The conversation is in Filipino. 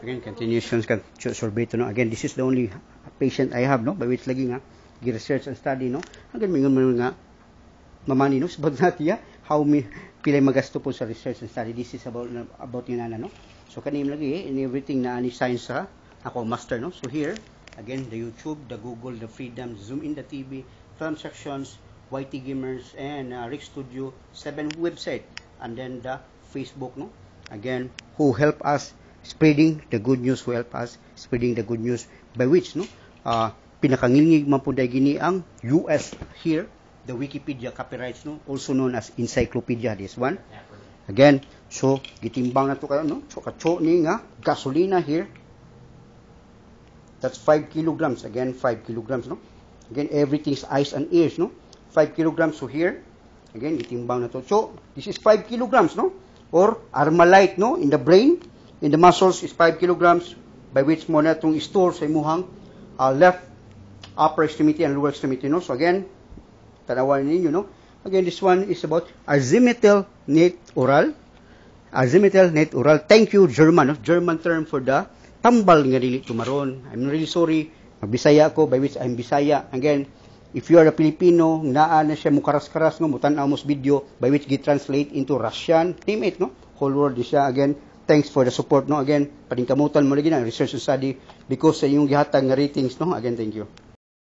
Again, continuations can sorbate, no? Again, this is the only patient I have, no? By which lagi nga, gi-research and study, no? Again, mingon mo nga, mamani, no? Sabot natin, how pilay magasto po sa research and study. This is about yun, no? So, kanim lagi, in everything na ani science, ha? Ako, master, no? So, here, again, the YouTube, the Google, the Freedom, Zoom in the TV, film sections, YT Gamers, and Rick Studio 7 website, and then the Facebook, no? Again, who help us spreading the good news, who help us spreading the good news, by which, no? Pinakangilingig man po dahil gini ang US here, the Wikipedia copyrights, no? Also known as encyclopedia, this one. Again, so, gitimbang na to kayo, no? So, kacho ni nga, gasolina here, that's 5 kilograms. Again, 5 kilograms, no? Again, everything's eyes and ears, no? 5 kilograms. So here, again, itimbang na to. So, this is 5 kilograms, no? Or Armalite, no? In the brain, in the muscles is 5 kilograms, by which mo na itong store sa imuhang left upper extremity and lower extremity, no? So again, tanawan ninyo, no? Again, this one is about azimuthal net oral. Azimuthal net oral. Thank you, German, no? German term for the tambal nga dili tumaron. I'm really sorry. Magbisaya ako, by which I'm Bisaya. Again, if you are a Filipino, naa na siya mukaras-karas, no, mutan-aw mos video, by which gi-translate into Russian, name it, no? Whole world is siya. Again, thanks for the support, no? Again, paningkamutan mo lagi na, research and study, because sa iyong gihatag nga ratings, no? Again, thank you.